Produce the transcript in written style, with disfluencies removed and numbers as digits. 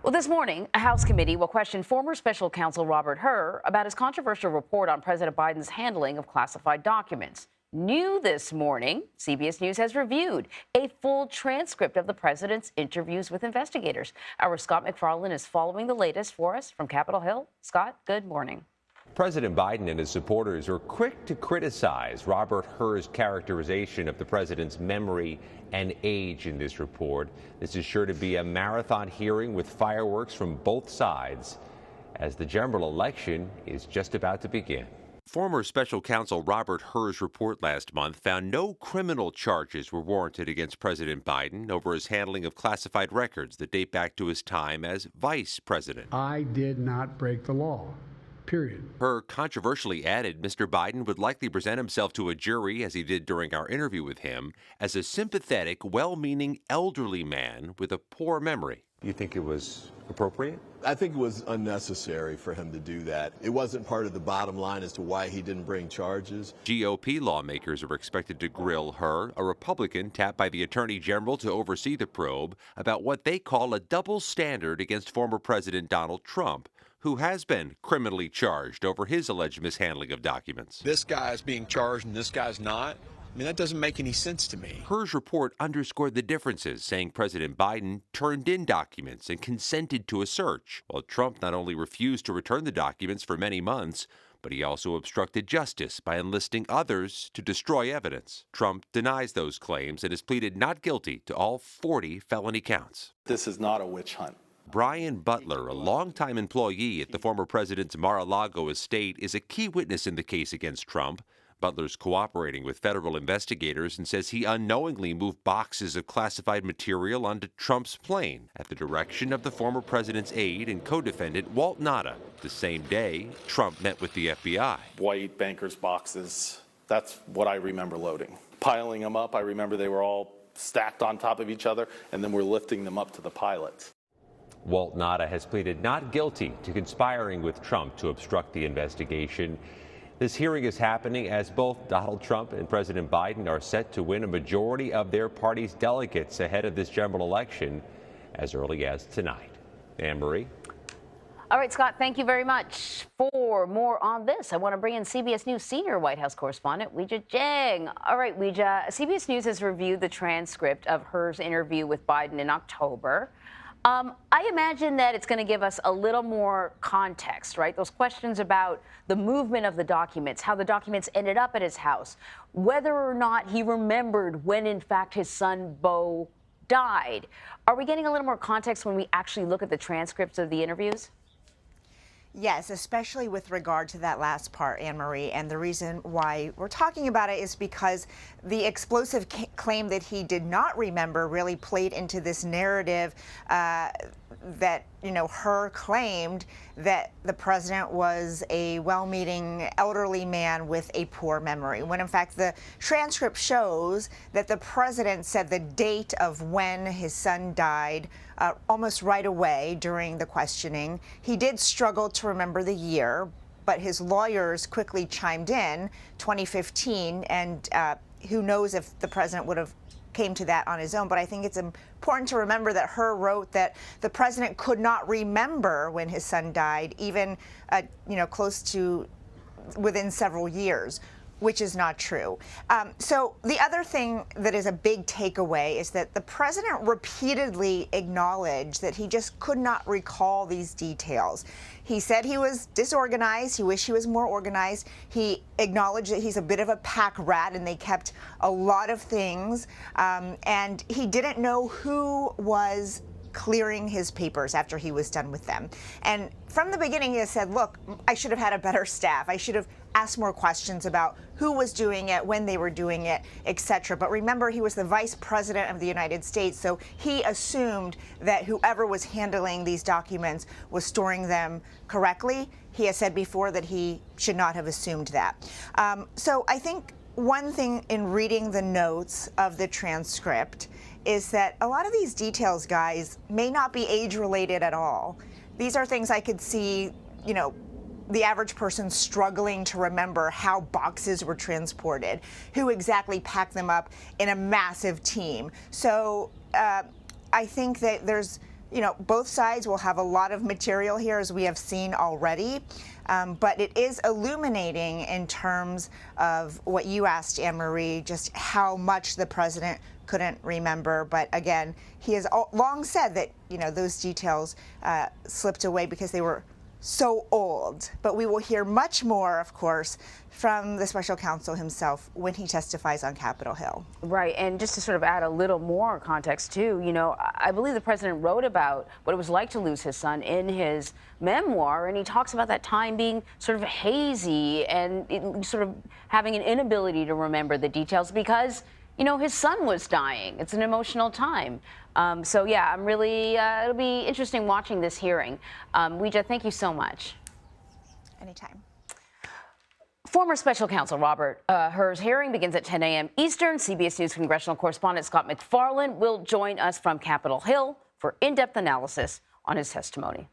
Well, this morning, a House committee will question former special counsel Robert Hur about his controversial report on President Biden's handling of classified documents. New this morning, CBS News has reviewed a full transcript of the president's interviews with investigators. Our Scott MacFarlane is following the latest for us from Capitol Hill. Scott, good morning. President Biden and his supporters are quick to criticize Robert Hur's characterization of the president's memory and age in this report. This is sure to be a marathon hearing with fireworks from both sides as the general election is just about to begin. Former special counsel Robert Hur's report last month found no criminal charges were warranted against President Biden over his handling of classified records that date back to his time as vice president. I did not break the law. Period. Hur controversially added Mr. Biden would likely present himself to a jury, as he did during our interview with him, as a sympathetic, well-meaning elderly man with a poor memory. You think it was appropriate? I think it was unnecessary for him to do that. It wasn't part of the bottom line as to why he didn't bring charges. GOP lawmakers are expected to grill Hur, a Republican tapped by the Attorney General to oversee the probe, about what they call a double standard against former President Donald Trump, who has been criminally charged over his alleged mishandling of documents. This guy is being charged and this guy's not. I mean, that doesn't make any sense to me. Hur's report underscored the differences, saying President Biden turned in documents and consented to a search, while Trump not only refused to return the documents for many months, but he also obstructed justice by enlisting others to destroy evidence. Trump denies those claims and has pleaded not guilty to all 40 felony counts. This is not a witch hunt. Brian Butler, a longtime employee at the former president's Mar-a-Lago estate, is a key witness in the case against Trump. Butler's cooperating with federal investigators and says he unknowingly moved boxes of classified material onto Trump's plane at the direction of the former president's aide and co-defendant Walt Nauta. The same day, Trump met with the FBI. White bankers' boxes, that's what I remember loading. Piling them up, I remember they were all stacked on top of each other, and then we're lifting them up to the pilots. Walt Nauta has pleaded not guilty to conspiring with Trump to obstruct the investigation. This hearing is happening as both Donald Trump and President Biden are set to win a majority of their party's delegates ahead of this general election as early as tonight. Anne-Marie? All right, Scott, thank you very much. For more on this, I want to bring in CBS News senior White House correspondent Weijia Jiang. All right, Weijia, CBS News has reviewed the transcript of Hur's interview with Biden in October. I imagine that it's going to give us a little more context, right? Those questions about the movement of the documents, how the documents ended up at his house, whether or not he remembered when, in fact, his son Beau died. Are we getting a little more context when we actually look at the transcripts of the interviews? Yes, especially with regard to that last part, Anne-Marie. And the reason why we're talking about it is because the explosive claim that he did not remember really played into this narrative that, Hur claimed that the president was a well-meaning elderly man with a poor memory, when in fact the transcript shows that the president said the date of when his son died almost right away during the questioning. He did struggle to remember the year, but his lawyers quickly chimed in 2015, and who knows if the president would have came to that on his own. But I think it's important to remember that Hur wrote that the president could not remember when his son died, even close to within several years, which is not true. So the other thing that is a big takeaway is that the president repeatedly acknowledged that he just could not recall these details. He said he was disorganized. He wished he was more organized. He acknowledged that he's a bit of a pack rat and they kept a lot of things. And he didn't know who was clearing his papers after he was done with them. And from the beginning, he has said, look, I should have had a better staff. I should have asked more questions about who was doing it, when they were doing it, etc. But remember, he was the vice president of the United States, so he assumed that whoever was handling these documents was storing them correctly. He has said before that he should not have assumed that. So I think one thing in reading the notes of the transcript is that a lot of these details, guys, may not be age-related at all. These are things I could see, the average person struggling to remember how boxes were transported, who exactly packed them up in a massive team. So I think that there's you know, both sides will have a lot of material here, as we have seen already. But it is illuminating in terms of what you asked, Anne-Marie, just how much the president couldn't remember. But again, he has long said that, you know, those details slipped away because they were so old. But we will hear much more, of course, from the special counsel himself when he testifies on Capitol Hill. Right, and just to sort of add a little more context too, you know, I believe the president wrote about what it was like to lose his son in his memoir, and he talks about that time being sort of hazy and sort of having an inability to remember the details because, you know, his son was dying. It's an emotional time. So yeah, I'm really, it'll be interesting watching this hearing. Weijia, thank you so much. Anytime. Former special counsel Robert Hur's hearing begins at 10 a.m. Eastern. CBS News congressional correspondent Scott MacFarlane will join us from Capitol Hill for in-depth analysis on his testimony.